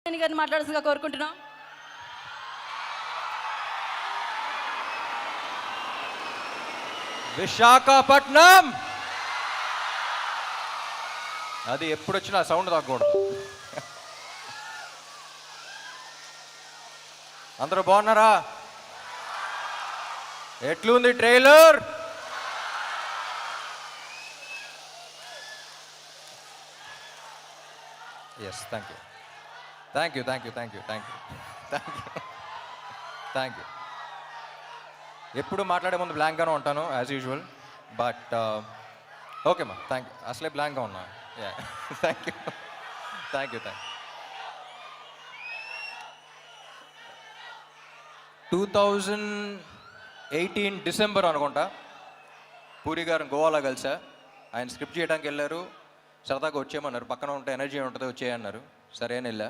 గారిని మాట్లాడాల్సిందిగా కోరుకుంటున్నాం. విశాఖపట్నం అది ఎప్పుడు వచ్చినా సౌండ్ తగ్గకూడదు. అందరూ బాగున్నారా? ఎట్లుంది trailer? Yes, thank you thank you thank you thank you thank you thank you thank you. ఎప్పుడు మాట్లాడే ముందు బ్లాంక్గానే ఉంటాను యాజ్ యూజువల్, బట్ ఓకే మా థ్యాంక్ యూ. అసలే బ్లాంక్గా ఉన్నా. Thank you thank you thank you. 2018 December అనుకుంటా పూరి గారిని గోవాలో కలిసా. ఆయన స్క్రిప్ట్ చేయడానికి వెళ్ళారు, సరదాగా వచ్చేయమన్నారు. పక్కన ఉంటే ఎనర్జీ ఉంటుంది, వచ్చేయన్నారు. సరే అని వెళ్ళా.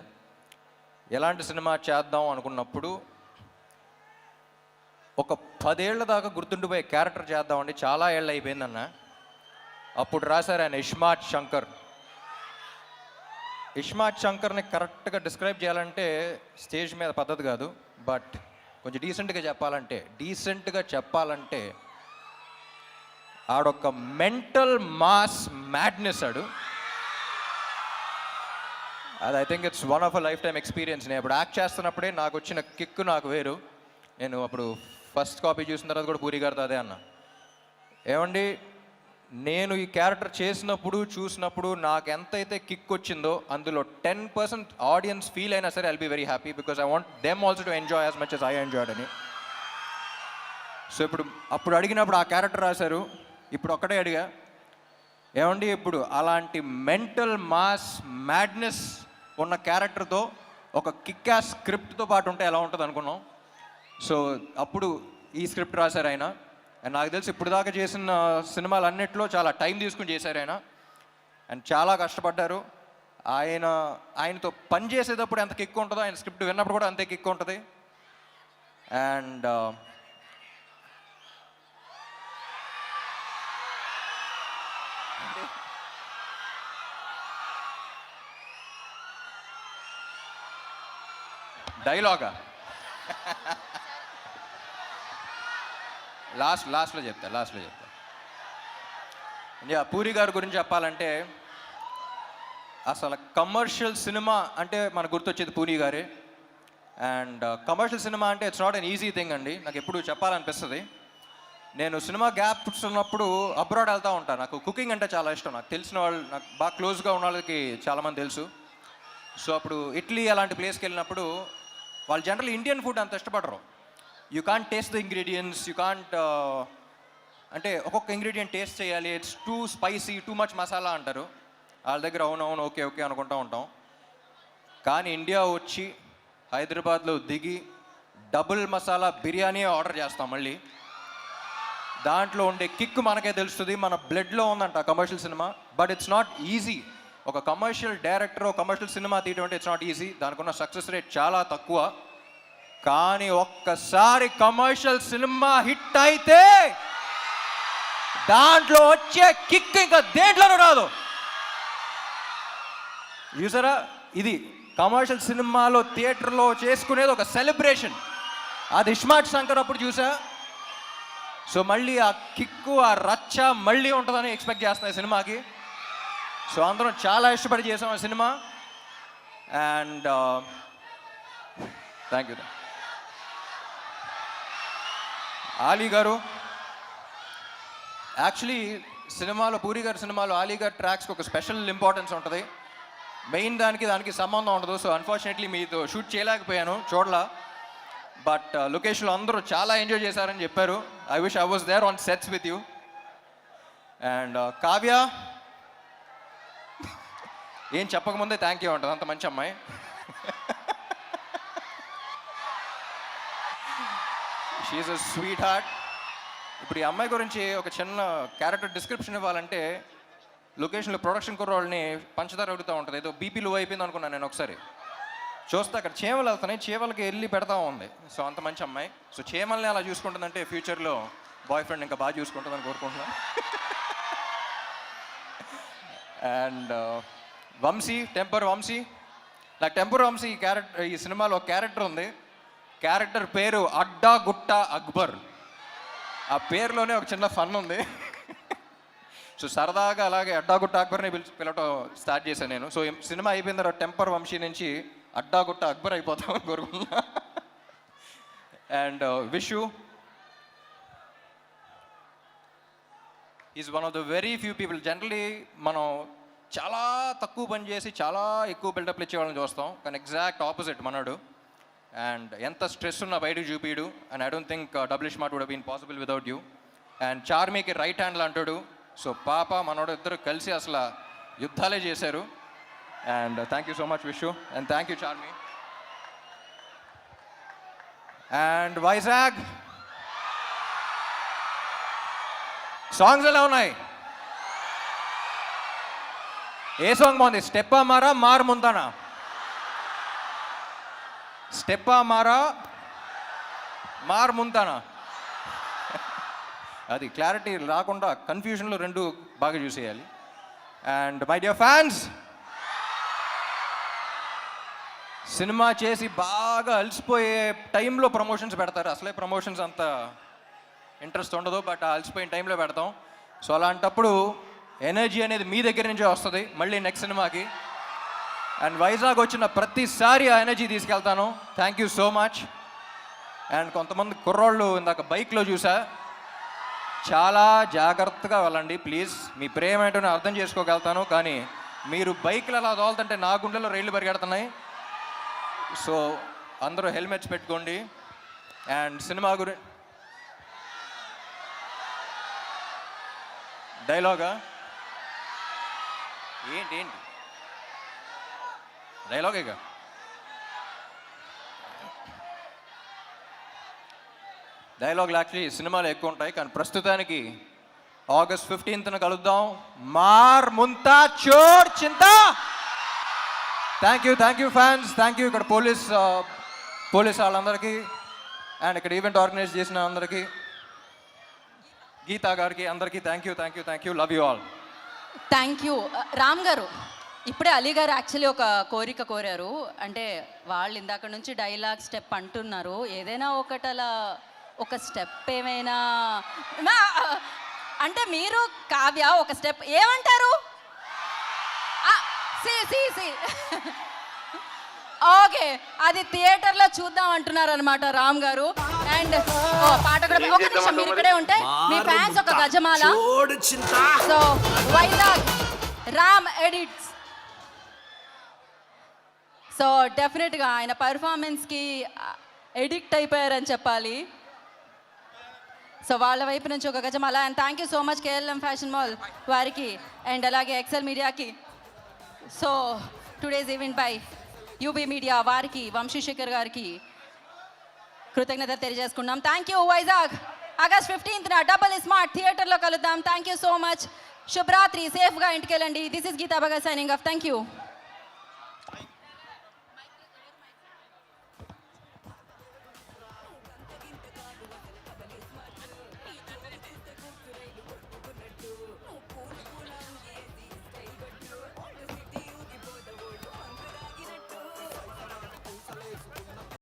ఎలాంటి సినిమా చేద్దాం అనుకున్నప్పుడు ఒక 10 ఏళ్ల దాకా గుర్తుండిపోయే క్యారెక్టర్ చేద్దామండి, చాలా ఏళ్ళు అయిపోయిందన్న. అప్పుడు రాశారు ఆయన ఇస్మార్ట్ శంకర్. ఇస్మార్ట్ శంకర్ని కరెక్ట్గా డిస్క్రైబ్ చేయాలంటే స్టేజ్ మీద పద్ధతి కాదు, బట్ కొంచెం డీసెంట్గా చెప్పాలంటే ఆడొక మెంటల్ మాస్ మ్యాడ్నెస్ ఆడు. అది I think it's one of a life time experience. నేను అప్పుడు యాక్ట్ చేస్తున్నప్పుడే నాకు వచ్చిన కిక్ నాకు వేరు. నేను అప్పుడు ఫస్ట్ కాపీ చూసిన తర్వాత కూడా పూరి గారితో అదే అన్నా, ఏమండి నేను ఈ క్యారెక్టర్ చూసినప్పుడు నాకు ఎంతైతే కిక్ వచ్చిందో అందులో 10% ఆడియన్స్ ఫీల్ అయినా సరే I'll be very happy, because I want them also to enjoy as much as I enjoyed అని. సో అప్పుడు అడిగినప్పుడు ఆ క్యారెక్టర్ రాశారు. ఇప్పుడు ఒక్కటే అడిగా, ఏమండి ఇప్పుడు అలాంటి మెంటల్ మాస్ మ్యాడ్నెస్ ఉన్న క్యారెక్టర్తో ఒక కిక్ యాస్ స్క్రిప్ట్తో పాటు ఉంటే ఎలా ఉంటుంది అనుకున్నాం. సో అప్పుడు ఈ స్క్రిప్ట్ రాశారు ఆయన. అండ్ నాకు తెలిసి ఇప్పుడు దాకా చేసిన సినిమాలన్నిట్లో చాలా టైం తీసుకుని చేశారు ఆయన, అండ్ చాలా కష్టపడ్డారు. ఆయనతో పని చేసేటప్పుడు ఎంత కిక్ ఉంటుందో ఆయన స్క్రిప్ట్ విన్నప్పుడు కూడా అంతే కిక్ ఉంటుంది. అండ్ డైలాగా లాస్ట్లో చెప్తా. పూరి గారి గురించి చెప్పాలంటే అసలు కమర్షియల్ సినిమా అంటే మనకు గుర్తొచ్చేది పూరి గారే. అండ్ కమర్షియల్ సినిమా అంటే it's not an easy thing అండి. నాకు ఎప్పుడు చెప్పాలనిపిస్తుంది. నేను సినిమా గ్యాప్స్ ఉన్నప్పుడు అబ్రాడ్ వెళ్తూ ఉంటాను. నాకు కుకింగ్ అంటే చాలా ఇష్టం. నాకు తెలిసిన వాళ్ళు, నాకు బాగా క్లోజ్గా ఉన్న వాళ్ళకి చాలామంది తెలుసు. సో అప్పుడు ఇటలీ అలాంటి ప్లేస్కి వెళ్ళినప్పుడు వాళ్ళు జనరల్ ఇండియన్ ఫుడ్ అంత ఇష్టపడరు. You can't taste the ingredients, you can't అంటే ఒక్కొక్క ఇంగ్రీడియంట్ టేస్ట్ చేయాలి, it's two spicy, too much masala అంటారు. వాళ్ళ దగ్గర అవునవును ఓకే ఓకే అనుకుంటూ ఉంటాం. కానీ ఇండియా వచ్చి హైదరాబాద్లో దిగి డబుల్ మసాలా బిర్యానీ ఆర్డర్ చేస్తాం. మళ్ళీ దాంట్లో ఉండే కిక్ మనకే తెలుస్తుంది, మన బ్లడ్లో ఉందంట commercial cinema. But it's not easy. ఒక కమర్షియల్ డైరెక్టర్ కమర్షియల్ సినిమా తీయడం అంటే ఇట్స్ నాట్ ఈజీ. దానికి ఉన్న సక్సెస్ రేట్ చాలా తక్కువ. కానీ ఒక్కసారి కమర్షియల్ సినిమా హిట్ అయితే దాంట్లో వచ్చే కిక్ ఇంకా దేంట్లోనూ రాదు. చూసారా, ఇది కమర్షియల్ సినిమాలో థియేటర్లో చేసుకునేది ఒక సెలబ్రేషన్. అది ఇస్మార్ట్ శంకర్ అప్పుడు చూసా. సో మళ్ళీ ఆ కిక్కు, ఆ రచ్చ మళ్ళీ ఉంటుందని ఎక్స్పెక్ట్ చేస్తున్నాయి సినిమాకి. సో అందరం చాలా ఇష్టపడి చేసాం ఆ cinema. And thank you. Ali గారు యాక్చువల్లీ సినిమాలో, పూరి గారి సినిమాలో ఆలీ గారి ట్రాక్స్కి ఒక స్పెషల్ ఇంపార్టెన్స్ ఉంటుంది. మెయిన్ దానికి సంబంధం ఉండదు. సో అన్ఫార్చునేట్లీ మీతో షూట్ చేయలేకపోయాను, చూడలా. బట్ లొకేషన్లో అందరూ చాలా ఎంజాయ్ చేశారని చెప్పారు. I wish I was there on sets with you. And Kavya ఏం చెప్పకముందే థ్యాంక్ యూ ఉంటుంది, అంత మంచి అమ్మాయి. She's a sweetheart. ఇప్పుడు ఈ అమ్మాయి గురించి ఒక చిన్న క్యారెక్టర్ డిస్క్రిప్షన్ ఇవ్వాలంటే, లొకేషన్లో ప్రొడక్షన్ కుర్రోళ్ళని పంచదార అడుగుతూ ఉంటుంది. ఏదో బీపీ లో అయిపోయింది అనుకున్నాను నేను. ఒకసారి చూస్తే అక్కడ చీమలు వెళ్తున్నాయి, చీమలకి వెళ్ళి పెడతా ఉంది. సో అంత మంచి అమ్మాయి. సో చీమల్ని అలా చూసుకుంటుందంటే ఫ్యూచర్లో బాయ్ ఫ్రెండ్ ఇంకా బాగా చూసుకుంటుందని కోరుకుంటున్నాను. అండ్ వంశీ, టెంపర్ వంశీ, నాకు టెంపర్ వంశీ ఈ సినిమాలో ఒక క్యారెక్టర్ ఉంది. క్యారెక్టర్ పేరు అడ్డా గుట్ట అక్బర్. ఆ పేరులోనే ఒక చిన్న ఫన్ ఉంది. సో సరదాగా అలాగే అడ్డాగుట్ట అక్బర్ని పిలవటం స్టార్ట్ చేశాను నేను. సో సినిమా అయిపోయిన తర్వాత టెంపర్ వంశీ నుంచి అడ్డాగుట్ట అక్బర్ అయిపోతామని కోరుకున్నా. And Vishu is one of the very few people. Generally మనం చాలా తక్కువ పని చేసి చాలా ఎక్కువ బిల్డప్లు ఇచ్చేవాళ్ళని చూస్తాం, కానీ ఎగ్జాక్ట్ ఆపోజిట్ మనోడు. అండ్ ఎంత స్ట్రెస్ ఉన్నా బయటకు చూపిడు. And I don't think Double Smart would have been possible without you. And చార్మీకి రైట్ హ్యాండ్లు అంటాడు. సో పాప మనోడు ఇద్దరు కలిసి అసలు యుద్ధాలే చేశారు. And thank you so much Vishu. And thank you Charmi. And Vizag songs ఎలా ఉన్నాయి? ఏ సాంగ్ బాగుంది? స్టెప్పా మారా మార్ ముందానా? స్టెప్పా మారా మార్ ముందానా? అది క్లారిటీ రాకుండా కన్ఫ్యూజన్లో రెండు బాగా చూసేయాలి. And my dear fans, cinema చేసి బాగా అలసిపోయే టైంలో ప్రమోషన్స్ పెడతారు. అసలే ప్రమోషన్స్ అంత ఇంట్రెస్ట్ ఉండదు, బట్ ఆ అలసిపోయిన టైంలో పెడతాం. సో అలాంటప్పుడు ఎనర్జీ అనేది మీ దగ్గర నుంచే వస్తుంది మళ్ళీ నెక్స్ట్ సినిమాకి. అండ్ వైజాగ్ వచ్చిన ప్రతిసారి ఆ ఎనర్జీ తీసుకెళ్తాను. Thank you so much. And కొంతమంది కుర్రోళ్ళు ఇందాక బైక్లో చూసా, చాలా జాగ్రత్తగా వెళ్ళండి ప్లీజ్. మీ ప్రేమ ఏంటో నేను అర్థం చేసుకోగలుగుతాను, కానీ మీరు బైక్లు అలా తోలుతుంటే నా గుండెలో రైళ్లు పరిగెడుతున్నాయి. సో అందరూ హెల్మెట్స్ పెట్టుకోండి. అండ్ సినిమా డైలాగా ఏంటి డైలాగేగా? డైలాగులు యాక్చువల్లీ సినిమాలో ఎక్కువ ఉంటాయి, కానీ ప్రస్తుతానికి August 15th కలుద్దాం. మార్ ముంతా చోర్ చింతా. Thank you fans. Thank you ఇక్కడ పోలీస్ వాళ్ళందరికీ, అండ్ ఇక్కడ ఈవెంట్ ఆర్గనైజ్ చేసిన అందరికీ, గీతా గారికి, అందరికీ thank you. Love you all. Thank you. Ram గారు, ఇప్పుడే అలీ గారు యాక్చువల్లీ ఒక కోరిక కోరారు. అంటే వాళ్ళు ఇందాక నుంచి డైలాగ్ స్టెప్ అంటున్నారు, ఏదైనా ఒకటలా ఒక స్టెప్ ఏమైనా అంటే మీరు కావ్య ఒక స్టెప్ ఏమంటారు? ఓకే, అది థియేటర్లో చూద్దాం అంటున్నారు అనమాట రామ్ గారు. అండ్ పాట కూడా ఒక నిమిషం మీరు ఇక్కడే ఉంటే మీ ఫ్యాన్స్ ఒక గజమాల. So Vizag Ram edits. So డెఫినెట్గా ఆయన పర్ఫార్మెన్స్కి ఎడిక్ట్ అయిపోయారని చెప్పాలి. సో వాళ్ళ వైపు నుంచి ఒక గజమాల. And thank you so much KLM fashion mall వారికి, అండ్ అలాగే ఎక్సెల్ మీడియాకి. So today's event by UB media వారికి, వంశీశేఖర్ గారికి కృతజ్ఞత తెలియజేసుకున్నాం. Thank you. Vizag August 15th double smart థియేటర్లో కలుద్దాం. Thank you so much. శుభరాత్రి, సేఫ్గా ఇంటికి వెళ్ళండి. This is Geetha Bhagat signing off. Thank you.